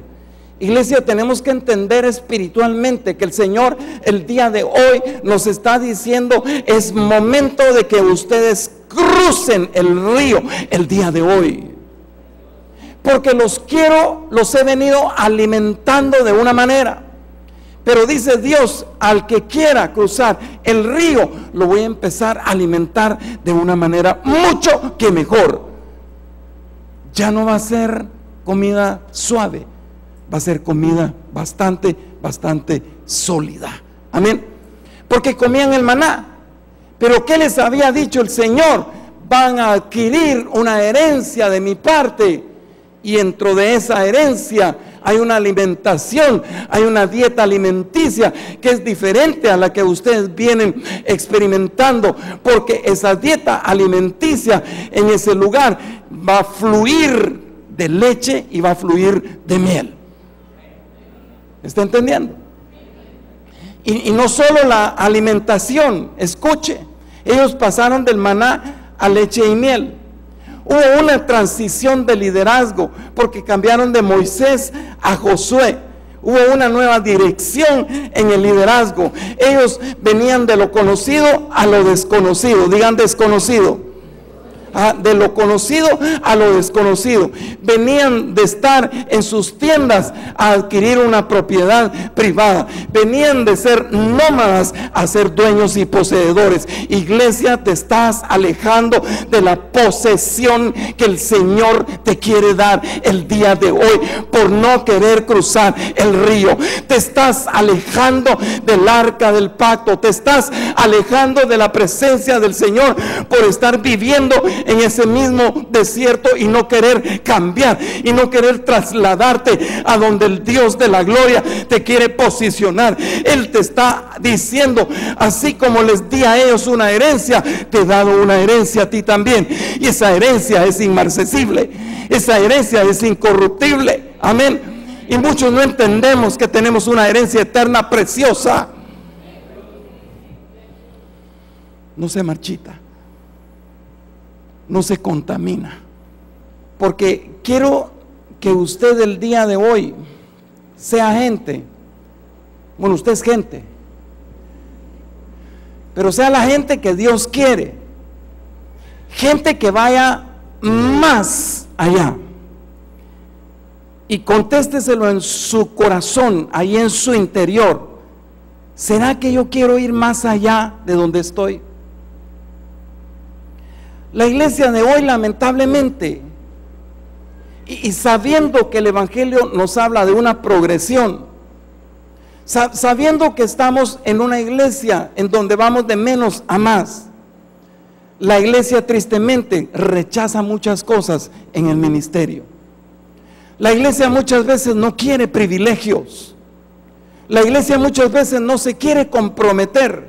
tenemos que entender espiritualmente que el Señor el día de hoy nos está diciendo: es momento de que ustedes crucen el río el día de hoy, porque los he venido alimentando de una manera, pero dice Dios, al que quiera cruzar el río, lo voy a empezar a alimentar de una manera mucho que mejor. Ya no va a ser comida suave, va a ser comida bastante sólida. Amén. Porque comían el maná, pero ¿qué les había dicho el Señor? Van a adquirir una herencia de mi parte, y dentro de esa herencia hay una alimentación, hay una dieta alimenticia que es diferente a la que ustedes vienen experimentando, porque esa dieta alimenticia en ese lugar va a fluir de leche y va a fluir de miel. ¿Está entendiendo? Y no solo la alimentación, escuche, ellos pasaron del maná a leche y miel. Hubo una transición de liderazgo, porque cambiaron de Moisés a Josué. Hubo una nueva dirección en el liderazgo. Ellos venían de lo conocido a lo desconocido. Digan desconocido. De lo conocido a lo desconocido. Venían de estar en sus tiendas a adquirir una propiedad privada. Venían de ser nómadas a ser dueños y poseedores. Iglesia, te estás alejando de la posesión que el Señor te quiere dar el día de hoy por no querer cruzar el río. Te estás alejando del arca del pacto. Te estás alejando de la presencia del Señor por estar viviendo en ese mismo desierto y no querer cambiar y no querer trasladarte a donde el Dios de la gloria te quiere posicionar. Él te está diciendo: así como les di a ellos una herencia, te he dado una herencia a ti también, y esa herencia es inmarcesible, esa herencia es incorruptible. Amén. Y muchos no entendemos que tenemos una herencia eterna preciosa, no se marchita, no se contamina. Porque quiero que usted el día de hoy sea gente. Bueno, usted es gente, pero sea la gente que Dios quiere, gente que vaya más allá. Y contésteselo en su corazón, ahí en su interior. ¿Será que yo quiero ir más allá de donde estoy? La iglesia de hoy, lamentablemente, y sabiendo que el Evangelio nos habla de una progresión, sabiendo que estamos en una iglesia en donde vamos de menos a más, la iglesia tristemente rechaza muchas cosas en el ministerio. La iglesia muchas veces no quiere privilegios. La iglesia muchas veces no se quiere comprometer,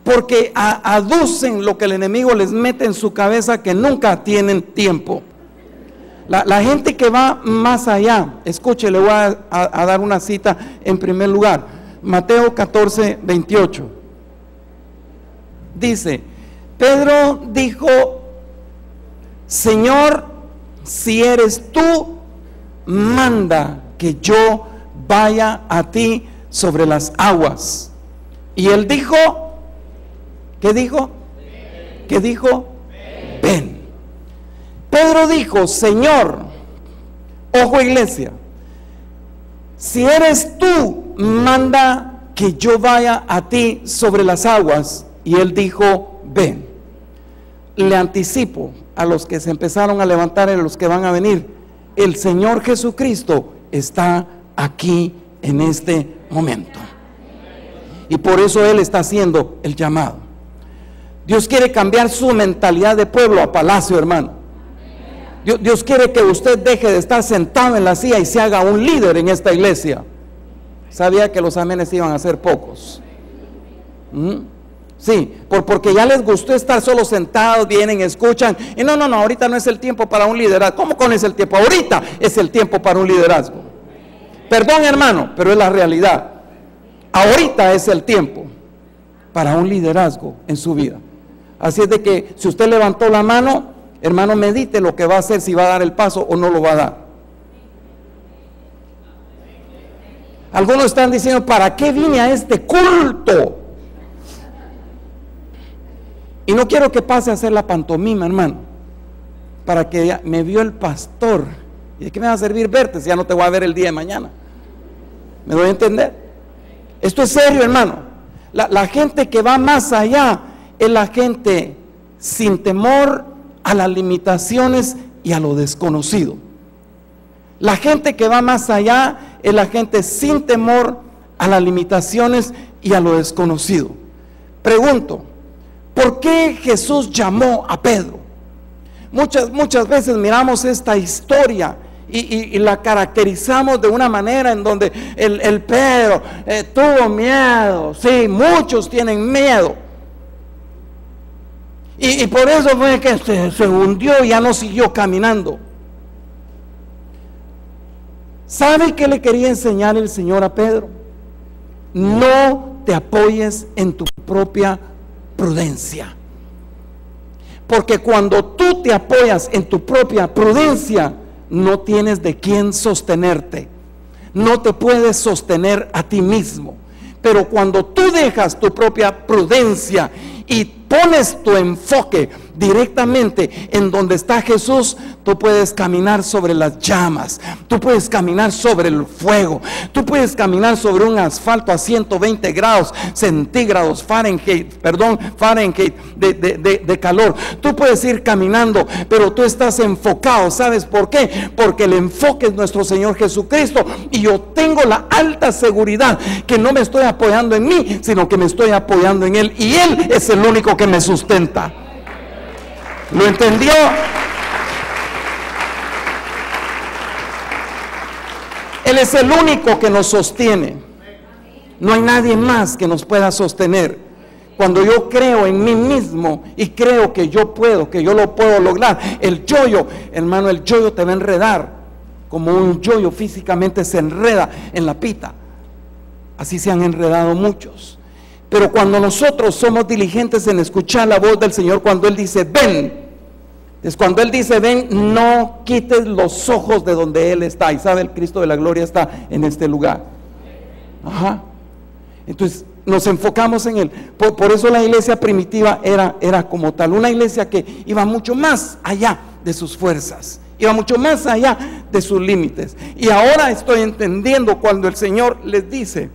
porque aducen lo que el enemigo les mete en su cabeza, que nunca tienen tiempo. La gente que va más allá, escuche, le voy a dar una cita en primer lugar. Mateo 14, 28. Dice, Pedro dijo: Señor, si eres tú, manda que yo vaya a ti sobre las aguas. Y él dijo, ¿qué dijo? ¿Qué dijo? Ven. Pedro dijo: Señor, ojo iglesia, si eres tú, manda que yo vaya a ti sobre las aguas. Y él dijo: ven. Le anticipo a los que se empezaron a levantar y a los que van a venir, el Señor Jesucristo está aquí en este momento, y por eso Él está haciendo el llamado. Dios quiere cambiar su mentalidad de pueblo a palacio, hermano. Dios quiere que usted deje de estar sentado en la silla y se haga un líder en esta iglesia. Sabía que los amenes iban a ser pocos. Sí, porque ya les gustó estar solo sentados, vienen, escuchan, y no, ahorita no es el tiempo para un liderazgo. ¿Cómo con es el tiempo? Ahorita es el tiempo para un liderazgo. Perdón, hermano, pero es la realidad. Ahorita es el tiempo para un liderazgo en su vida. Así es de que si usted levantó la mano, hermano, medite lo que va a hacer, si va a dar el paso o no lo va a dar. Algunos están diciendo: ¿para qué vine a este culto? Y no quiero que pase a hacer la pantomima, hermano, para que me vio el pastor. ¿Y de qué me va a servir verte si ya no te voy a ver el día de mañana? ¿Me doy a entender? Esto es serio, hermano. La gente que va más allá es la gente sin temor a las limitaciones y a lo desconocido. La gente que va más allá es la gente sin temor a las limitaciones y a lo desconocido. Pregunto, ¿por qué Jesús llamó a Pedro? Muchas veces miramos esta historia y la caracterizamos de una manera en donde el Pedro tuvo miedo. Sí, muchos tienen miedo. Y por eso fue que se hundió y ya no siguió caminando. ¿Sabe qué le quería enseñar el Señor a Pedro? No te apoyes en tu propia prudencia, porque cuando tú te apoyas en tu propia prudencia, no tienes de quién sostenerte, no te puedes sostener a ti mismo. Pero cuando tú dejas tu propia prudencia y pones tu enfoque directamente en donde está Jesús, tú puedes caminar sobre las llamas, tú puedes caminar sobre el fuego, tú puedes caminar sobre un asfalto a 120 grados centígrados, Fahrenheit de calor. Tú puedes ir caminando, pero tú estás enfocado. ¿Sabes por qué? Porque el enfoque es nuestro Señor Jesucristo, y yo tengo la alta seguridad que no me estoy apoyando en mí, sino que me estoy apoyando en Él, y Él es el único que me sustenta. ¿Lo entendió? Él es el único que nos sostiene. No hay nadie más que nos pueda sostener. Cuando yo creo en mí mismo y creo que yo puedo, que yo lo puedo lograr, el yoyo, hermano, el yoyo te va a enredar como un yoyo físicamente se enreda en la pita. Así se han enredado muchos. Pero cuando nosotros somos diligentes en escuchar la voz del Señor, cuando Él dice ven, es cuando Él dice ven, no quites los ojos de donde Él está. Y sabe, el Cristo de la gloria está en este lugar. Entonces nos enfocamos en Él. Por eso la iglesia primitiva era como tal, una iglesia que iba mucho más allá de sus fuerzas, iba mucho más allá de sus límites. Y ahora estoy entendiendo cuando el Señor les dice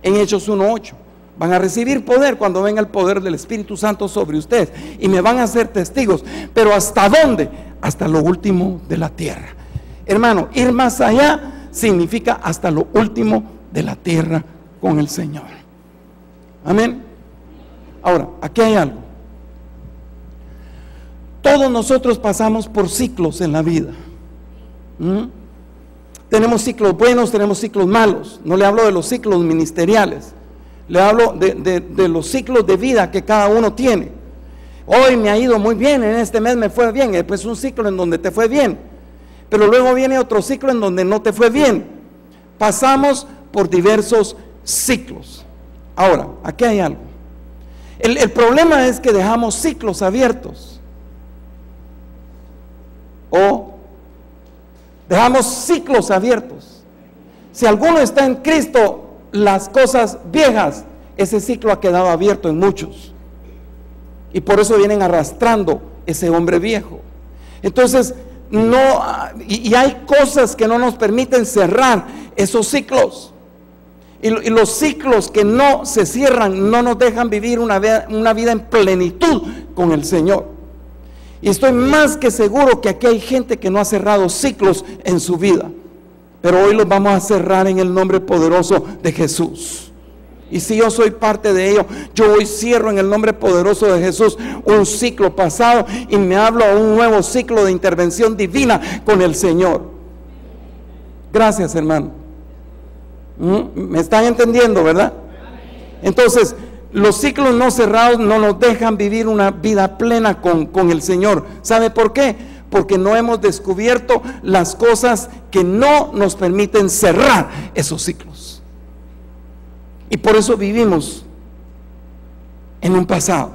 en Hechos 1:8, van a recibir poder cuando venga el poder del Espíritu Santo sobre ustedes y me van a hacer testigos. Pero ¿hasta dónde? Hasta lo último de la tierra. Hermano, ir más allá significa hasta lo último de la tierra con el Señor. Amén. Ahora, aquí hay algo. Todos nosotros pasamos por ciclos en la vida. Tenemos ciclos buenos, tenemos ciclos malos. No le hablo de los ciclos ministeriales, le hablo de los ciclos de vida que cada uno tiene. Hoy me ha ido muy bien, en este mes me fue bien. Después un ciclo en donde te fue bien, pero luego viene otro ciclo en donde no te fue bien. Pasamos por diversos ciclos. Ahora, aquí hay algo. El problema es que dejamos ciclos abiertos, o dejamos ciclos abiertos. Si alguno está en Cristo, las cosas viejas, ese ciclo ha quedado abierto en muchos, y por eso vienen arrastrando ese hombre viejo. Entonces y hay cosas que no nos permiten cerrar esos ciclos, y los ciclos que no se cierran no nos dejan vivir una vida en plenitud con el Señor. Y estoy más que seguro que aquí hay gente que no ha cerrado ciclos en su vida, pero hoy los vamos a cerrar en el nombre poderoso de Jesús. Y si yo soy parte de ello, yo hoy cierro en el nombre poderoso de Jesús un ciclo pasado y me hablo a un nuevo ciclo de intervención divina con el Señor. Gracias, hermano. ¿Me están entendiendo, verdad? Entonces, los ciclos no cerrados no nos dejan vivir una vida plena con el Señor. ¿Sabe por qué? Porque no hemos descubierto las cosas que no nos permiten cerrar esos ciclos. Y por eso vivimos en un pasado.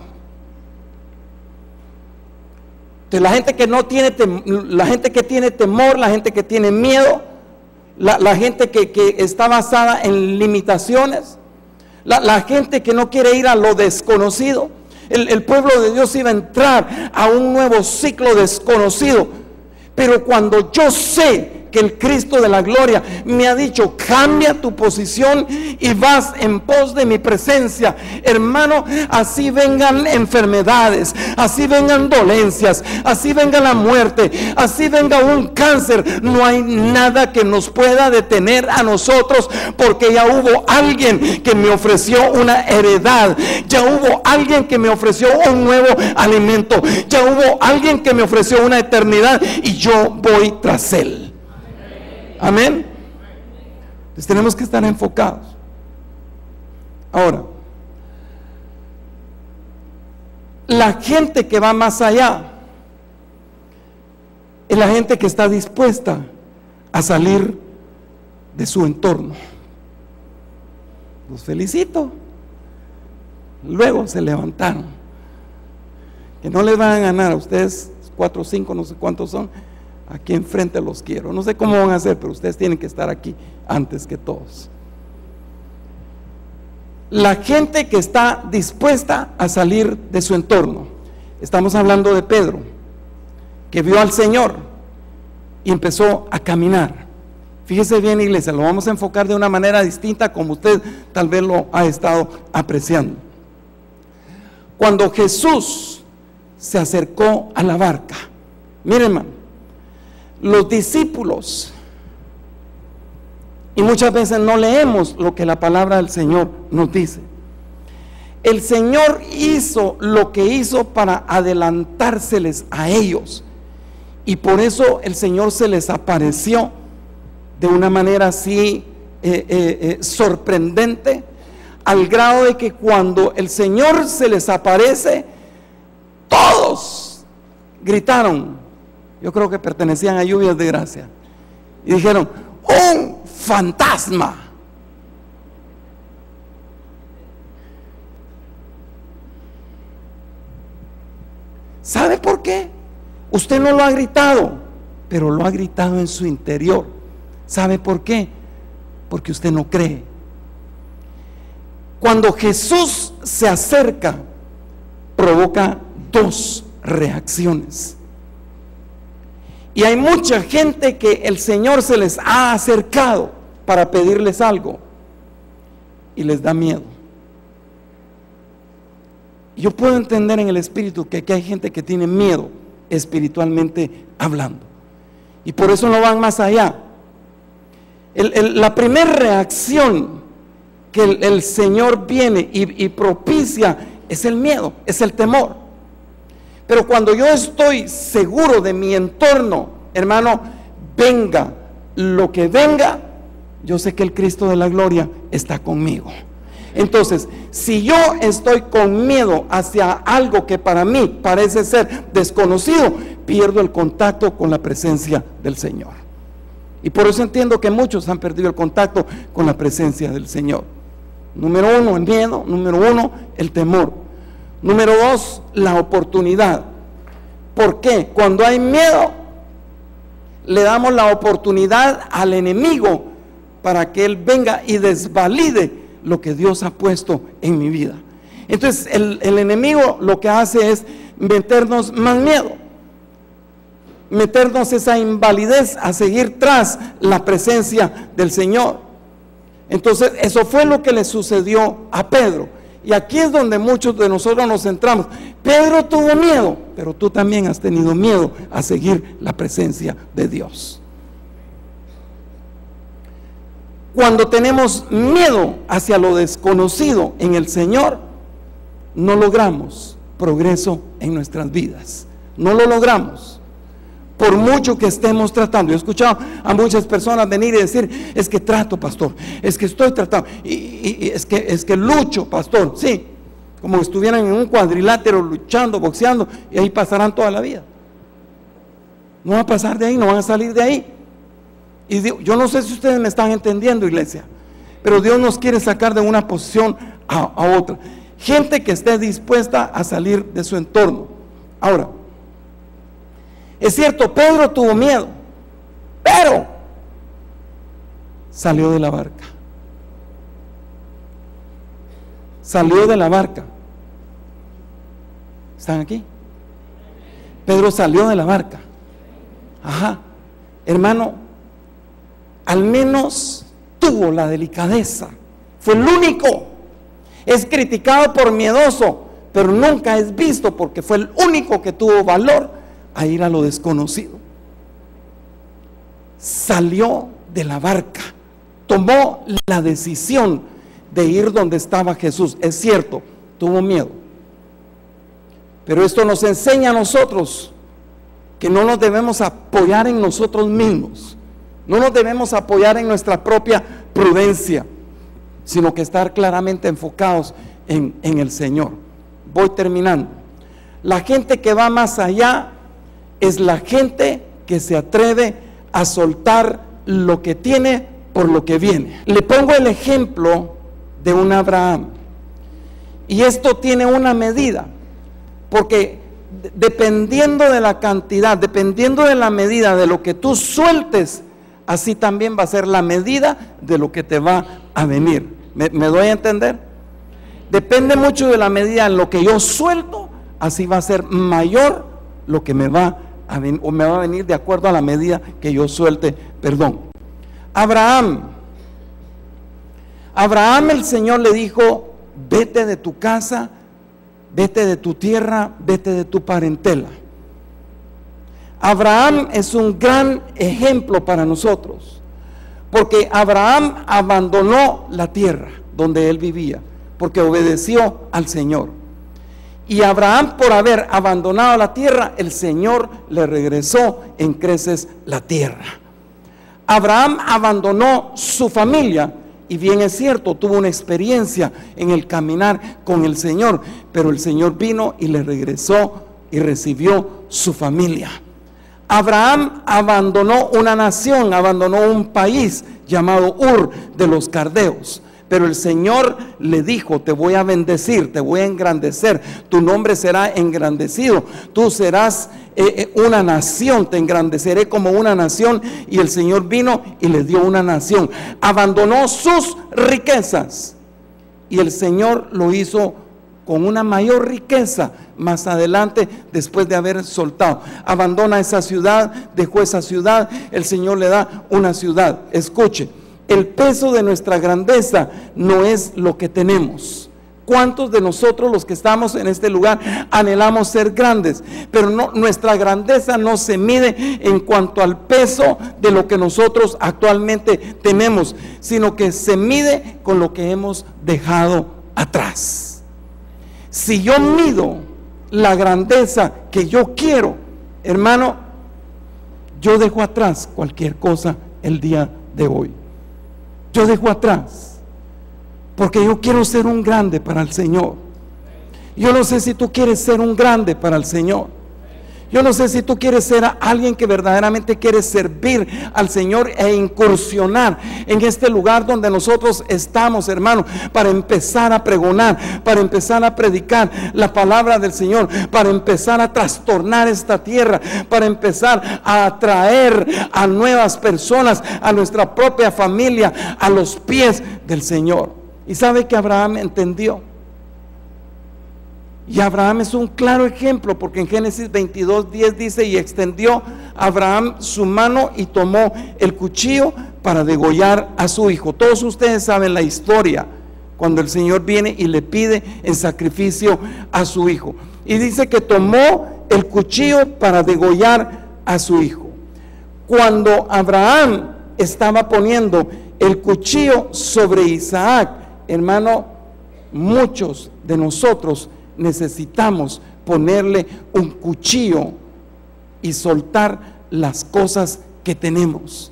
Entonces, la gente que no tiene la gente que tiene temor, la gente que tiene miedo, la gente que está basada en limitaciones, la gente que no quiere ir a lo desconocido. El pueblo de Dios iba a entrar a un nuevo ciclo desconocido, pero cuando yo sé que el Cristo de la gloria me ha dicho: cambia tu posición y vas en pos de mi presencia, hermano, así vengan enfermedades, así vengan dolencias, así venga la muerte, así venga un cáncer, no hay nada que nos pueda detener a nosotros, porque ya hubo alguien que me ofreció una heredad, ya hubo alguien que me ofreció un nuevo alimento, ya hubo alguien que me ofreció una eternidad, y yo voy tras él. Amén. Entonces tenemos que estar enfocados. Ahora, la gente que va más allá es la gente que está dispuesta a salir de su entorno. Los felicito. Luego se levantaron. Que no les van a ganar a ustedes 4 o 5, no sé cuántos son. Aquí enfrente los quiero. No sé cómo van a hacer, pero ustedes tienen que estar aquí antes que todos. La gente que está dispuesta a salir de su entorno. Estamos hablando de Pedro, que vio al Señor y empezó a caminar. Fíjese bien, iglesia, lo vamos a enfocar de una manera distinta, como usted tal vez lo ha estado apreciando. Cuando Jesús se acercó a la barca, miren, hermano, los discípulos, y muchas veces no leemos lo que la palabra del Señor nos dice. El Señor hizo lo que hizo para adelantárseles a ellos, y por eso el Señor se les apareció de una manera así sorprendente, al grado de que cuando el Señor se les aparece, todos gritaron. Yo creo que pertenecían a Lluvias de Gracia, y dijeron: ¡un fantasma! ¿Sabe por qué? Usted no lo ha gritado, pero lo ha gritado en su interior. ¿Sabe por qué? Porque usted no cree. Cuando Jesús se acerca, provoca dos reacciones. Y hay mucha gente que el Señor se les ha acercado para pedirles algo y les da miedo. Yo puedo entender en el espíritu que hay gente que tiene miedo espiritualmente hablando, y por eso no van más allá. La primera reacción que el Señor viene y propicia es el miedo, es el temor. Pero cuando yo estoy seguro de mi entorno, hermano, venga lo que venga, yo sé que el Cristo de la gloria está conmigo. Entonces, si yo estoy con miedo hacia algo que para mí parece ser desconocido, pierdo el contacto con la presencia del Señor. Y por eso entiendo que muchos han perdido el contacto con la presencia del Señor. Número uno, el miedo. Número uno, el temor. Número dos, la oportunidad. ¿Por qué? Cuando hay miedo, le damos la oportunidad al enemigo para que él venga y desvalide lo que Dios ha puesto en mi vida. Entonces el enemigo lo que hace es meternos más miedo, meternos esa invalidez a seguir tras la presencia del Señor. Entonces eso fue lo que le sucedió a Pedro, y aquí es donde muchos de nosotros nos centramos. Pedro tuvo miedo, pero tú también has tenido miedo a seguir la presencia de Dios. Cuando tenemos miedo hacia lo desconocido en el Señor, no logramos progreso en nuestras vidas. No lo logramos, por mucho que estemos tratando. Yo he escuchado a muchas personas venir y decir: es que trato, pastor, es que estoy tratando, y es que lucho, pastor. Sí, como si estuvieran en un cuadrilátero luchando, boxeando, y ahí pasarán toda la vida. No van a pasar de ahí, no van a salir de ahí. Y Dios, yo no sé si ustedes me están entendiendo, iglesia, pero Dios nos quiere sacar de una posición a otra. Gente que esté dispuesta a salir de su entorno. Ahora, es cierto, Pedro tuvo miedo, pero salió de la barca. Salió de la barca. ¿Están aquí? Pedro salió de la barca. Ajá, hermano, al menos tuvo la delicadeza. Fue el único. Es criticado por miedoso, pero nunca es visto porque fue el único que tuvo valor a ir a lo desconocido. Salió de la barca, tomó la decisión de ir donde estaba Jesús. Es cierto, tuvo miedo, pero esto nos enseña a nosotros que no nos debemos apoyar en nosotros mismos. No nos debemos apoyar en nuestra propia prudencia, sino que estar claramente enfocados en el Señor. Voy terminando. La gente que va más allá es la gente que se atreve a soltar lo que tiene por lo que viene. Le pongo el ejemplo de un Abraham, y esto tiene una medida, porque dependiendo de la cantidad, dependiendo de la medida de lo que tú sueltes, así también va a ser la medida de lo que te va a venir. ¿Me doy a entender? Depende mucho de la medida en lo que yo suelto, así va a ser mayor lo que me va a venir, o me va a venir de acuerdo a la medida que yo suelte, perdón. Abraham, el Señor le dijo: vete de tu casa, vete de tu tierra, vete de tu parentela. Abraham es un gran ejemplo para nosotros, porque Abraham abandonó la tierra donde él vivía, porque obedeció al Señor. Y Abraham, por haber abandonado la tierra, el Señor le regresó en creces la tierra. Abraham abandonó su familia, y bien es cierto, tuvo una experiencia en el caminar con el Señor, pero el Señor vino y le regresó y recibió su familia. Abraham abandonó una nación, abandonó un país llamado Ur de los Caldeos, pero el Señor le dijo: te voy a bendecir, te voy a engrandecer, tu nombre será engrandecido, tú serás una nación, te engrandeceré como una nación. Y el Señor vino y le dio una nación. Abandonó sus riquezas y el Señor lo hizo con una mayor riqueza más adelante, después de haber soltado. Abandona esa ciudad, dejó esa ciudad, el Señor le da una ciudad. Escuche, el peso de nuestra grandeza no es lo que tenemos. ¿Cuántos de nosotros, los que estamos en este lugar, anhelamos ser grandes? Pero no, nuestra grandeza no se mide en cuanto al peso de lo que nosotros actualmente tenemos, sino que se mide con lo que hemos dejado atrás. Si yo mido la grandeza que yo quiero, hermano, yo dejo atrás cualquier cosa el día de hoy. Yo dejo atrás, porque yo quiero ser un grande para el Señor. Yo no sé si tú quieres ser un grande para el Señor. Yo no sé si tú quieres ser alguien que verdaderamente quiere servir al Señor e incursionar en este lugar donde nosotros estamos, hermano, para empezar a pregonar, para empezar a predicar la palabra del Señor, para empezar a trastornar esta tierra, para empezar a atraer a nuevas personas, a nuestra propia familia, a los pies del Señor. ¿Y sabe que Abraham entendió? Y Abraham es un claro ejemplo, porque en Génesis 22:10 dice: y extendió Abraham su mano y tomó el cuchillo para degollar a su hijo. Todos ustedes saben la historia, cuando el Señor viene y le pide en sacrificio a su hijo. Y dice que tomó el cuchillo para degollar a su hijo. Cuando Abraham estaba poniendo el cuchillo sobre Isaac, hermano, muchos de nosotros necesitamos ponerle un cuchillo y soltar las cosas que tenemos.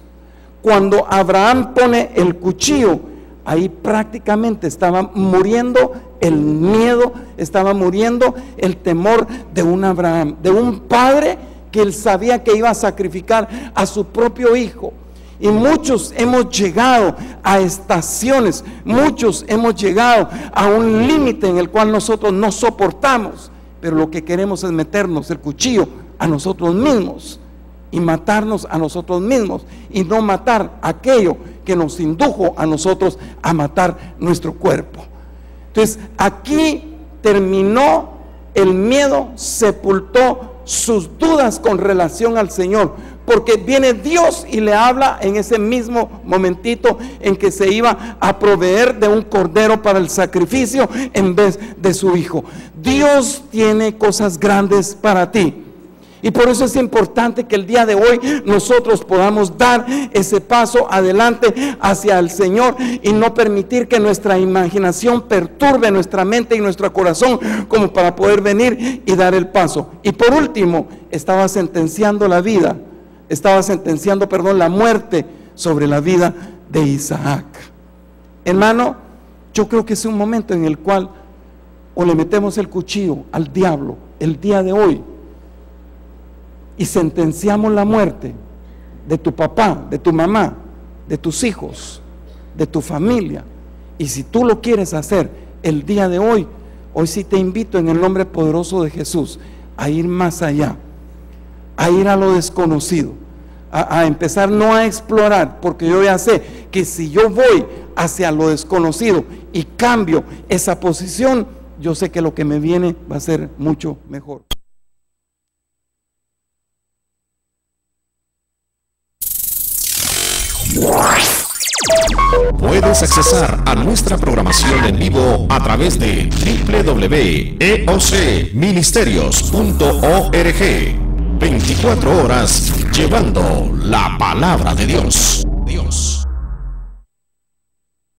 Cuando Abraham pone el cuchillo, ahí prácticamente estaba muriendo el miedo, estaba muriendo el temor de un Abraham, de un padre que él sabía que iba a sacrificar a su propio hijo. Y muchos hemos llegado a estaciones, muchos hemos llegado a un límite en el cual nosotros no soportamos, pero lo que queremos es meternos el cuchillo a nosotros mismos y matarnos a nosotros mismos, y no matar aquello que nos indujo a nosotros a matar nuestro cuerpo. Entonces aquí terminó el miedo, sepultó sus dudas con relación al Señor, porque viene Dios y le habla en ese mismo momentito en que se iba a proveer de un cordero para el sacrificio en vez de su hijo. Dios tiene cosas grandes para ti. Y por eso es importante que el día de hoy nosotros podamos dar ese paso adelante hacia el Señor y no permitir que nuestra imaginación perturbe nuestra mente y nuestro corazón como para poder venir y dar el paso. Y por último, estaba sentenciando la muerte sobre la vida de Isaac. Hermano, yo creo que es un momento en el cual o le metemos el cuchillo al diablo el día de hoy y sentenciamos la muerte de tu papá, de tu mamá, de tus hijos, de tu familia. Y si tú lo quieres hacer el día de hoy, hoy sí te invito en el nombre poderoso de Jesús a ir más allá, a ir a lo desconocido, a empezar no a explorar, porque yo ya sé que si yo voy hacia lo desconocido y cambio esa posición, yo sé que lo que me viene va a ser mucho mejor. Puedes accesar a nuestra programación en vivo a través de www.eocministerios.org. 24 horas llevando la palabra de Dios.